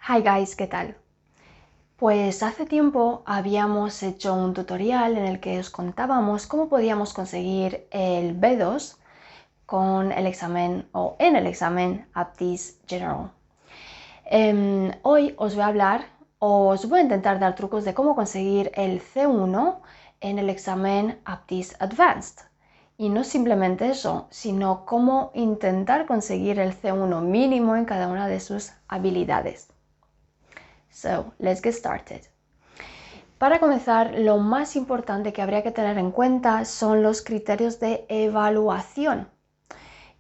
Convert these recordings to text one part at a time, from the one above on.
Hi guys, ¿qué tal? Pues hace tiempo habíamos hecho un tutorial en el que os contábamos cómo podíamos conseguir el B2 con el examen o en el examen Aptis General. Hoy os voy a hablar o os voy a intentar dar trucos de cómo conseguir el C1 en el examen Aptis Advanced. Y no simplemente eso, sino cómo intentar conseguir el C1 mínimo en cada una de sus habilidades. So, let's get started. Para comenzar, lo más importante que habría que tener en cuenta son los criterios de evaluación.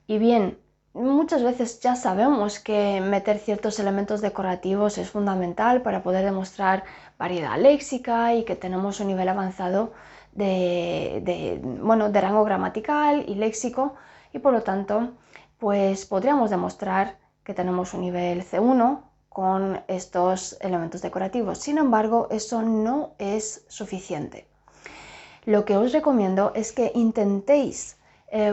Y bien, muchas veces ya sabemos que meter ciertos elementos decorativos es fundamental para poder demostrar variedad léxica y que tenemos un nivel avanzado de rango gramatical y léxico, y por lo tanto, pues podríamos demostrar que tenemos un nivel C1 con estos elementos decorativos. Sin embargo, eso no es suficiente. Lo que os recomiendo es que intentéis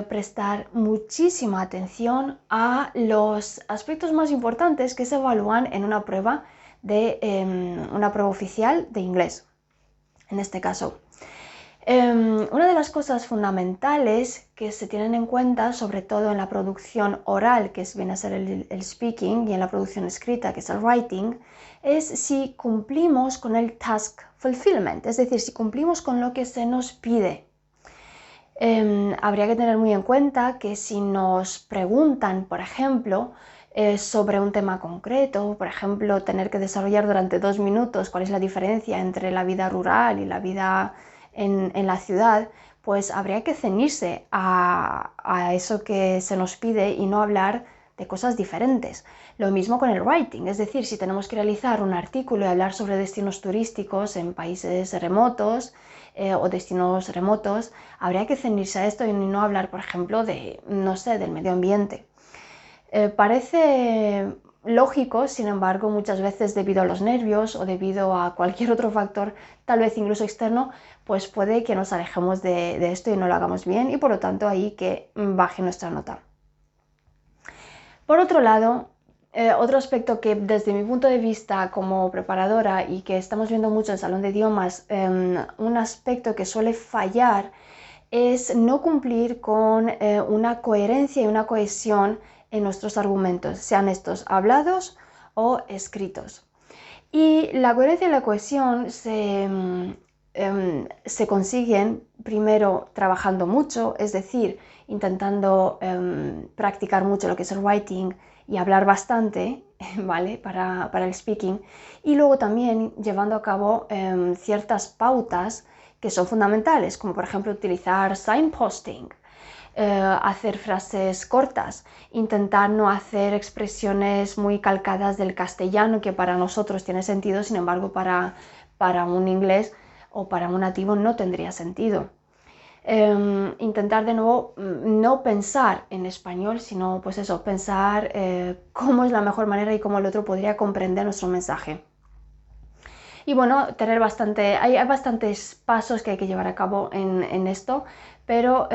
prestar muchísima atención a los aspectos más importantes que se evalúan en una prueba oficial de inglés, en este caso. Una de las cosas fundamentales que se tienen en cuenta, sobre todo en la producción oral, que viene a ser el speaking, y en la producción escrita, que es el writing, es si cumplimos con el task fulfillment, es decir, si cumplimos con lo que se nos pide. Habría que tener muy en cuenta que si nos preguntan, por ejemplo, sobre un tema concreto, por ejemplo, tener que desarrollar durante 2 minutos cuál es la diferencia entre la vida rural y la vida en la ciudad, pues habría que ceñirse a eso que se nos pide y no hablar de cosas diferentes. Lo mismo con el writing, es decir, si tenemos que realizar un artículo y hablar sobre destinos turísticos en países remotos o destinos remotos, habría que ceñirse a esto y no hablar, por ejemplo, del medio ambiente. Parece lógico, sin embargo, muchas veces debido a los nervios o debido a cualquier otro factor, tal vez incluso externo, pues puede que nos alejemos de esto y no lo hagamos bien, y por lo tanto ahí que baje nuestra nota. Por otro lado, otro aspecto que desde mi punto de vista como preparadora y que estamos viendo mucho en Salón de Idiomas, un aspecto que suele fallar es no cumplir con una coherencia y una cohesión en nuestros argumentos, sean estos hablados o escritos. Y la coherencia y la cohesión se consiguen primero trabajando mucho, es decir, intentando practicar mucho lo que es el writing y hablar bastante, ¿vale? Para el speaking, y luego también llevando a cabo ciertas pautas que son fundamentales, como por ejemplo utilizar signposting, hacer frases cortas, intentar no hacer expresiones muy calcadas del castellano que para nosotros tiene sentido, sin embargo para un inglés o para un nativo no tendría sentido. Intentar de nuevo no pensar en español, sino pues eso, pensar cómo es la mejor manera y cómo el otro podría comprender nuestro mensaje. Y bueno, hay bastantes pasos que hay que llevar a cabo en esto, pero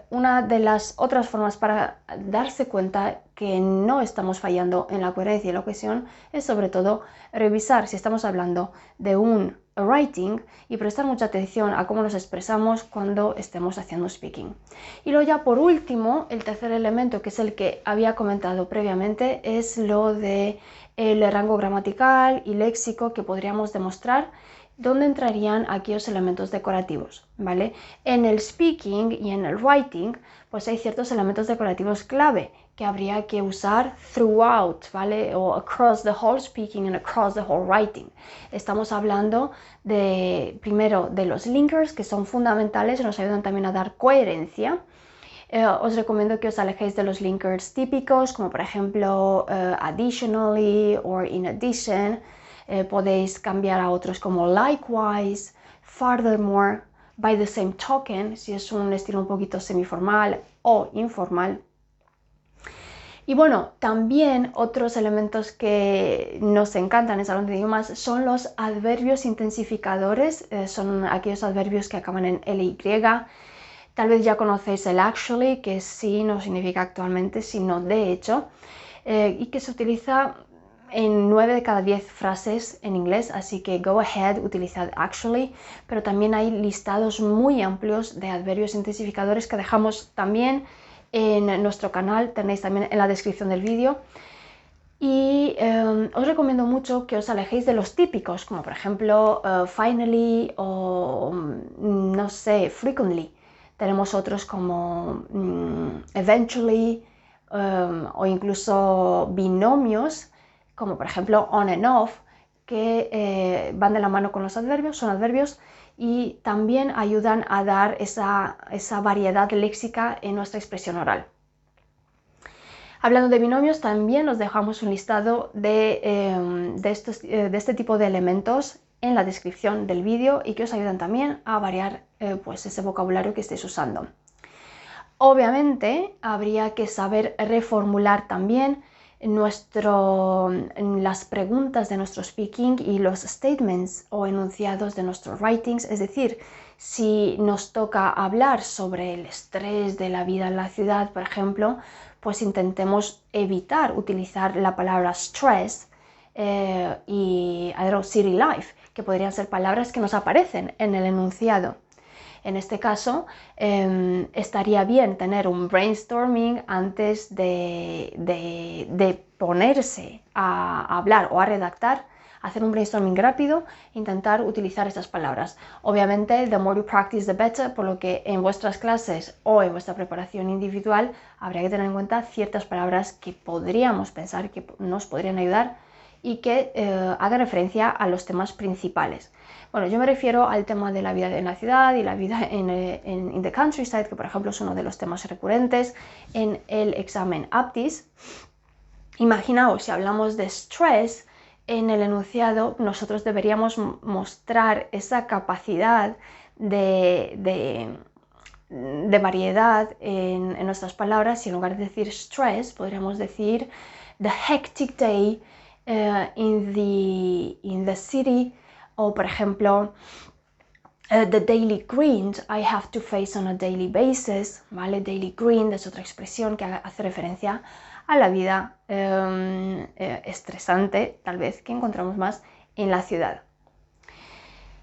una de las otras formas para darse cuenta que no estamos fallando en la coherencia y la cohesión es sobre todo revisar si estamos hablando de un writing y prestar mucha atención a cómo nos expresamos cuando estemos haciendo speaking. Y luego ya por último, el tercer elemento, que es el que había comentado previamente, es lo de el rango gramatical y léxico que podríamos demostrar, donde entrarían aquellos elementos decorativos, ¿vale? En el speaking y en el writing, pues hay ciertos elementos decorativos clave que habría que usar throughout, ¿vale? O across the whole speaking and across the whole writing. Estamos hablando primero de los linkers, que son fundamentales y nos ayudan también a dar coherencia. Os recomiendo que os alejéis de los linkers típicos, como por ejemplo additionally o in addition. Podéis cambiar a otros como likewise, furthermore, by the same token, si es un estilo un poquito semiformal o informal. Y bueno, también otros elementos que nos encantan en Salón de Idiomas son los adverbios intensificadores, son aquellos adverbios que acaban en ly. Tal vez ya conocéis el actually, que sí no significa actualmente, sino de hecho, y que se utiliza en 9 de cada 10 frases en inglés, así que go ahead, utilizad actually, pero también hay listados muy amplios de adverbios intensificadores que dejamos también en nuestro canal, tenéis también en la descripción del vídeo. Y os recomiendo mucho que os alejéis de los típicos, como por ejemplo finally o no sé, frequently. Tenemos otros como eventually o incluso binomios, como por ejemplo on and off, que van de la mano con los adverbios, son adverbios y también ayudan a dar esa variedad léxica en nuestra expresión oral. Hablando de binomios, también os dejamos un listado de este tipo de elementos en la descripción del vídeo y que os ayudan también a variar pues ese vocabulario que estéis usando. Obviamente, habría que saber reformular también las preguntas de nuestro speaking y los statements o enunciados de nuestros writings, es decir, si nos toca hablar sobre el estrés de la vida en la ciudad, por ejemplo, pues intentemos evitar utilizar la palabra stress y city life, que podrían ser palabras que nos aparecen en el enunciado. En este caso, estaría bien tener un brainstorming antes de ponerse a hablar o a redactar, hacer un brainstorming rápido, intentar utilizar estas palabras. Obviamente, the more you practice, the better, por lo que en vuestras clases o en vuestra preparación individual habría que tener en cuenta ciertas palabras que podríamos pensar que nos podrían ayudar y que hagan referencia a los temas principales. Bueno, yo me refiero al tema de la vida en la ciudad y la vida in the countryside, que por ejemplo es uno de los temas recurrentes en el examen APTIS. Imaginaos, si hablamos de stress, en el enunciado nosotros deberíamos mostrar esa capacidad de variedad en nuestras palabras y en lugar de decir stress, podríamos decir the hectic day in the city, o por ejemplo the daily grind I have to face on a daily basis, ¿vale? Daily grind es otra expresión que hace referencia a la vida estresante, tal vez, que encontramos más en la ciudad.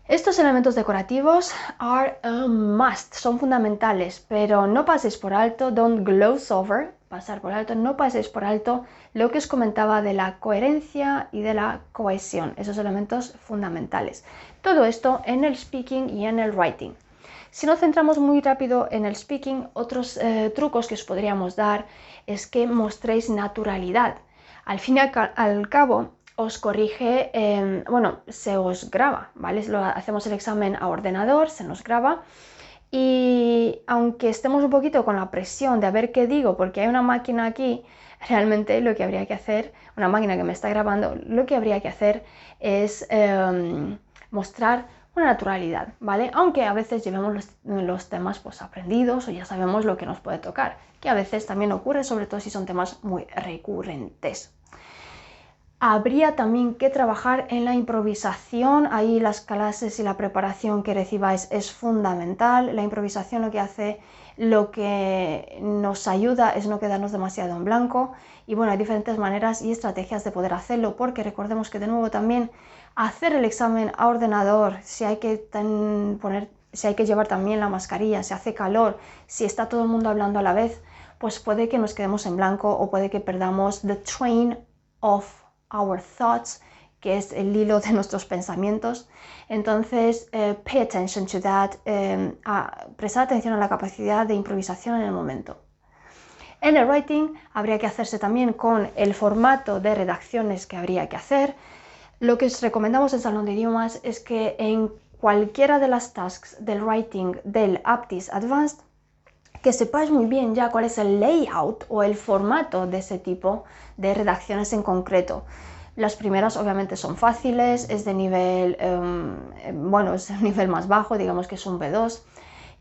Estos elementos decorativos are a must, son fundamentales, pero no paséis por alto, don't gloss over, pasar por alto, no paséis por alto lo que os comentaba de la coherencia y de la cohesión, esos elementos fundamentales. Todo esto en el speaking y en el writing. Si nos centramos muy rápido en el speaking, otros trucos que os podríamos dar es que mostréis naturalidad. Al fin y al cabo, os corrige, se os graba, ¿vale? Hacemos el examen a ordenador, se nos graba y aunque estemos un poquito con la presión de a ver qué digo, porque hay una máquina aquí, realmente lo que habría que hacer, una máquina que me está grabando, lo que habría que hacer es mostrar una naturalidad, ¿vale? Aunque a veces llevemos los temas pues aprendidos o ya sabemos lo que nos puede tocar, que a veces también ocurre, sobre todo si son temas muy recurrentes. Habría también que trabajar en la improvisación, ahí las clases y la preparación que recibáis es fundamental. La improvisación lo que nos ayuda es no quedarnos demasiado en blanco y bueno, hay diferentes maneras y estrategias de poder hacerlo, porque recordemos que de nuevo también hacer el examen a ordenador, si hay que llevar también la mascarilla, si hace calor, si está todo el mundo hablando a la vez, pues puede que nos quedemos en blanco o puede que perdamos the train of our thoughts, que es el hilo de nuestros pensamientos. Entonces, pay attention to that, prestar atención a la capacidad de improvisación en el momento. En el writing habría que hacerse también con el formato de redacciones que habría que hacer. Lo que os recomendamos en Salón de Idiomas es que en cualquiera de las tasks del writing del APTIS Advanced, que sepáis muy bien ya cuál es el layout o el formato de ese tipo de redacciones en concreto. Las primeras obviamente son fáciles, es de nivel, es un nivel más bajo, digamos que es un B2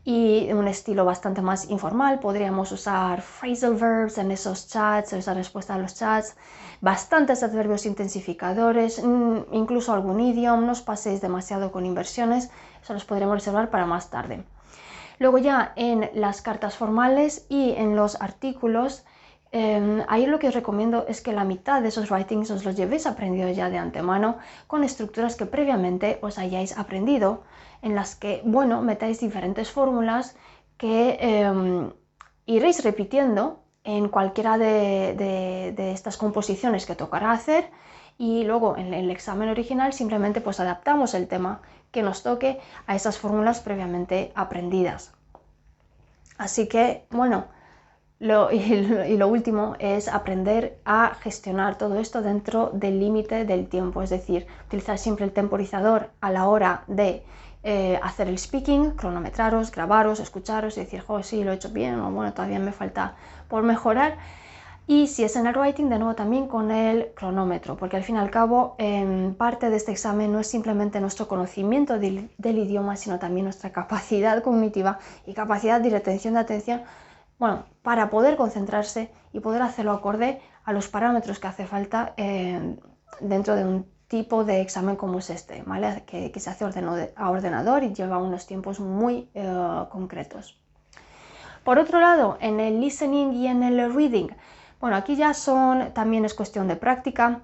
y un estilo bastante más informal. Podríamos usar phrasal verbs en esos chats, esa respuesta a los chats, bastantes adverbios intensificadores, incluso algún idioma. No os paséis demasiado con inversiones, eso los podremos reservar para más tarde. Luego ya en las cartas formales y en los artículos ahí lo que os recomiendo es que la mitad de esos writings os los llevéis aprendidos ya de antemano con estructuras que previamente os hayáis aprendido, en las que, bueno, metáis diferentes fórmulas que iréis repitiendo en cualquiera de estas composiciones que tocará hacer, y luego en el examen original simplemente pues adaptamos el tema que nos toque a esas fórmulas previamente aprendidas. Así que, bueno, lo último es aprender a gestionar todo esto dentro del límite del tiempo, es decir, utilizar siempre el temporizador a la hora de hacer el speaking, cronometraros, grabaros, escucharos y decir, joder, sí, lo he hecho bien, o bueno, todavía me falta por mejorar. Y si es en el writing, de nuevo también con el cronómetro, porque al fin y al cabo parte de este examen no es simplemente nuestro conocimiento del idioma, sino también nuestra capacidad cognitiva y capacidad de retención de atención, bueno, para poder concentrarse y poder hacerlo acorde a los parámetros que hace falta dentro de un tipo de examen como es este, ¿vale? Que se hace a ordenador y lleva unos tiempos muy concretos. Por otro lado, en el listening y en el reading, bueno, aquí ya también es cuestión de práctica.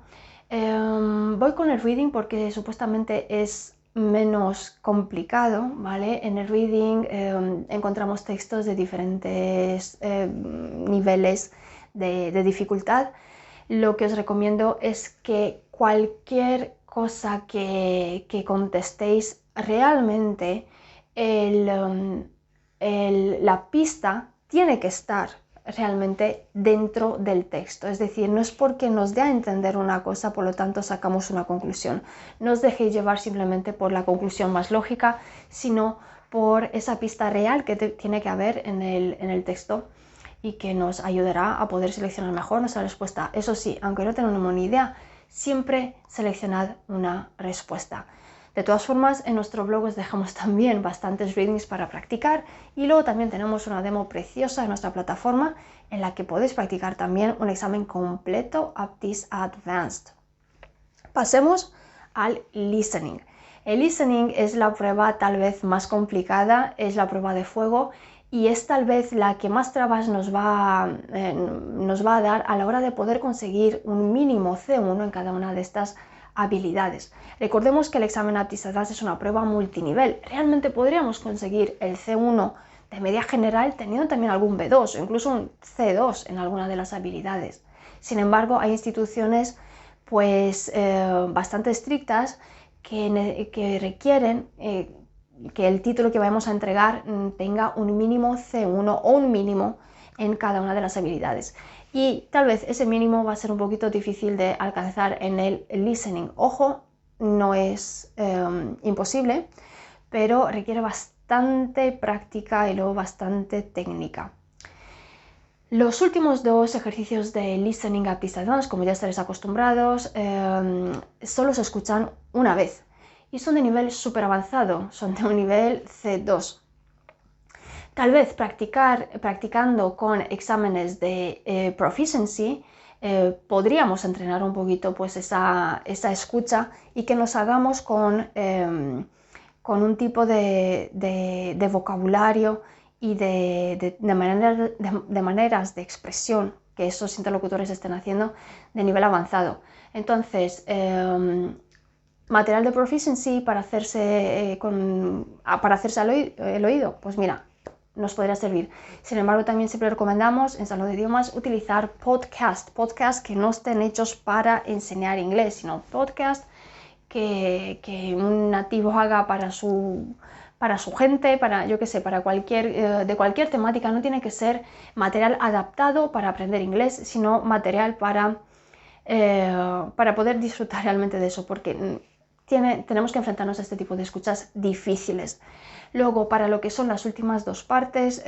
Voy con el reading porque supuestamente es menos complicado, ¿vale? En el reading encontramos textos de diferentes niveles de dificultad. Lo que os recomiendo es que cualquier cosa que contestéis, realmente la pista tiene que estar realmente dentro del texto, es decir, no es porque nos dé a entender una cosa, por lo tanto sacamos una conclusión. No os dejéis llevar simplemente por la conclusión más lógica, sino por esa pista real que tiene que haber en el texto y que nos ayudará a poder seleccionar mejor nuestra respuesta. Eso sí, aunque no tenemos ni idea, siempre seleccionad una respuesta. De todas formas, en nuestro blog os dejamos también bastantes readings para practicar, y luego también tenemos una demo preciosa en nuestra plataforma en la que podéis practicar también un examen completo Aptis Advanced. Pasemos al listening. El listening es la prueba tal vez más complicada, es la prueba de fuego y es tal vez la que más trabas nos va a dar a la hora de poder conseguir un mínimo C1 en cada una de estas habilidades. Recordemos que el examen Aptis Advanced es una prueba multinivel. Realmente podríamos conseguir el C1 de media general teniendo también algún B2 o incluso un C2 en alguna de las habilidades. Sin embargo, hay instituciones pues bastante estrictas que requieren que el título que vamos a entregar tenga un mínimo C1 o un mínimo en cada una de las habilidades. Y tal vez ese mínimo va a ser un poquito difícil de alcanzar en el listening. Ojo, no es imposible, pero requiere bastante práctica y luego bastante técnica. Los últimos dos ejercicios de listening Aptis Advanced, como ya estaréis acostumbrados, solo se escuchan una vez y son de nivel súper avanzado, son de un nivel C2. Tal vez practicando con exámenes de proficiency podríamos entrenar un poquito pues esa escucha y que nos hagamos con un tipo de vocabulario y de maneras de expresión que esos interlocutores estén haciendo de nivel avanzado. Entonces, material de proficiency para hacerse el oído, pues mira, nos podría servir. Sin embargo, también siempre recomendamos en Salón de Idiomas utilizar podcasts que no estén hechos para enseñar inglés, sino podcasts que un nativo haga para su gente, yo que sé, para de cualquier temática. No tiene que ser material adaptado para aprender inglés, sino material para poder disfrutar realmente de eso, porque tenemos que enfrentarnos a este tipo de escuchas difíciles. Luego, para lo que son las últimas dos partes,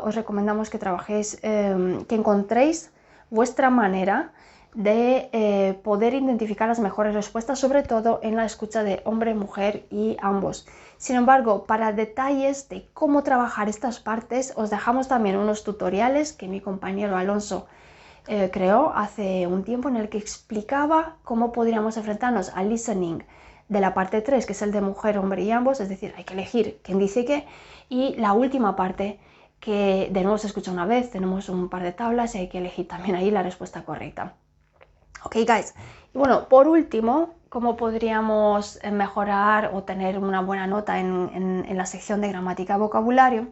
os recomendamos que trabajéis, que encontréis vuestra manera de poder identificar las mejores respuestas, sobre todo en la escucha de hombre, mujer y ambos. Sin embargo, para detalles de cómo trabajar estas partes, os dejamos también unos tutoriales que mi compañero Alonso creó hace un tiempo, en el que explicaba cómo podríamos enfrentarnos al listening de la parte 3, que es el de mujer, hombre y ambos, es decir, hay que elegir quién dice qué, y la última parte que de nuevo se escucha una vez, tenemos un par de tablas y hay que elegir también ahí la respuesta correcta. Ok, guys. Y bueno, por último, ¿cómo podríamos mejorar o tener una buena nota en la sección de gramática y vocabulario?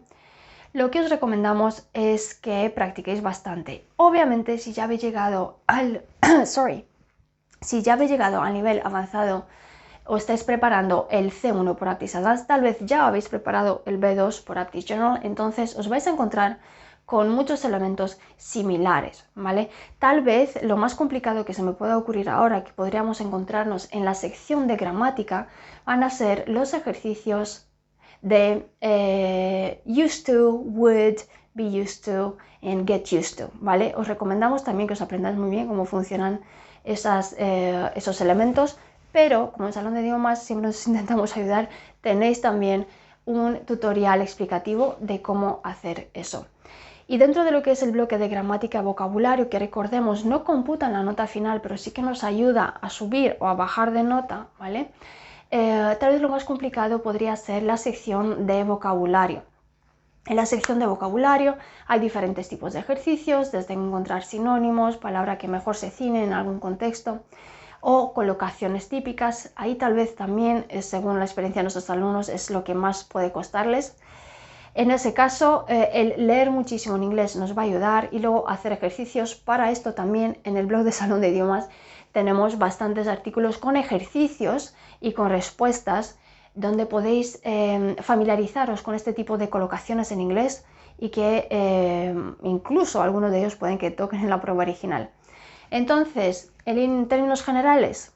Lo que os recomendamos es que practiquéis bastante. Obviamente, si ya habéis llegado al si ya habéis llegado al nivel avanzado o estáis preparando el C1 por Aptis Advanced, tal vez ya habéis preparado el B2 por Aptis General, entonces os vais a encontrar con muchos elementos similares, ¿vale? Tal vez lo más complicado que se me pueda ocurrir ahora, que podríamos encontrarnos en la sección de gramática, van a ser los ejercicios de used to, would, be used to, and get used to, ¿vale? Os recomendamos también que os aprendáis muy bien cómo funcionan esos elementos, pero como en Salón de Idiomas siempre nos intentamos ayudar, tenéis también un tutorial explicativo de cómo hacer eso. Y dentro de lo que es el bloque de gramática y vocabulario, que recordemos no computan la nota final, pero sí que nos ayuda a subir o a bajar de nota, ¿vale? Tal vez lo más complicado podría ser la sección de vocabulario. En la sección de vocabulario hay diferentes tipos de ejercicios, desde encontrar sinónimos, palabras que mejor se ciñen en algún contexto, o colocaciones típicas. Ahí tal vez también, según la experiencia de nuestros alumnos, es lo que más puede costarles. En ese caso, el leer muchísimo en inglés nos va a ayudar y luego hacer ejercicios. Para esto también en el blog de Salón de Idiomas tenemos bastantes artículos con ejercicios y con respuestas donde podéis familiarizaros con este tipo de colocaciones en inglés y que incluso algunos de ellos pueden que toquen en la prueba original. Entonces, en términos generales,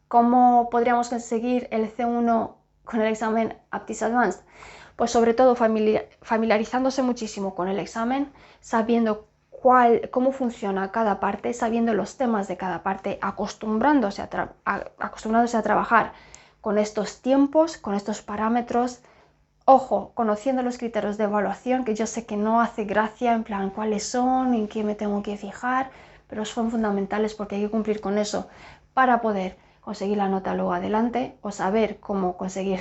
¿cómo podríamos conseguir el C1 con el examen Aptis Advanced? Pues sobre todo familiarizándose muchísimo con el examen, sabiendo cómo funciona cada parte, sabiendo los temas de cada parte, acostumbrándose a trabajar con estos tiempos, con estos parámetros. Ojo, conociendo los criterios de evaluación, que yo sé que no hace gracia, en plan, cuáles son, en qué me tengo que fijar, pero son fundamentales porque hay que cumplir con eso para poder conseguir la nota luego adelante o saber cómo conseguir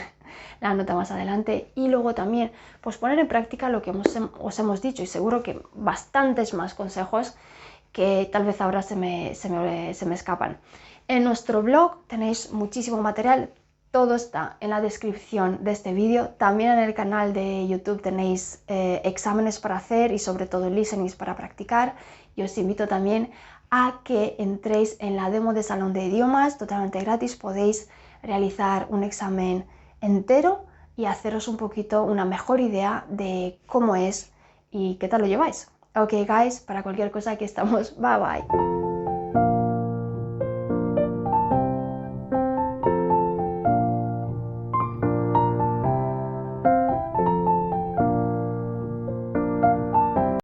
la nota más adelante y luego también pues poner en práctica lo que os hemos dicho y seguro que bastantes más consejos que tal vez ahora se me escapan. En nuestro blog tenéis muchísimo material, todo está en la descripción de este vídeo. También en el canal de YouTube tenéis exámenes para hacer y sobre todo listenings para practicar y os invito también a que entréis en la demo de Salón de Idiomas, totalmente gratis. Podéis realizar un examen entero y haceros un poquito una mejor idea de cómo es y qué tal lo lleváis. Ok, guys, para cualquier cosa aquí estamos. Bye, bye.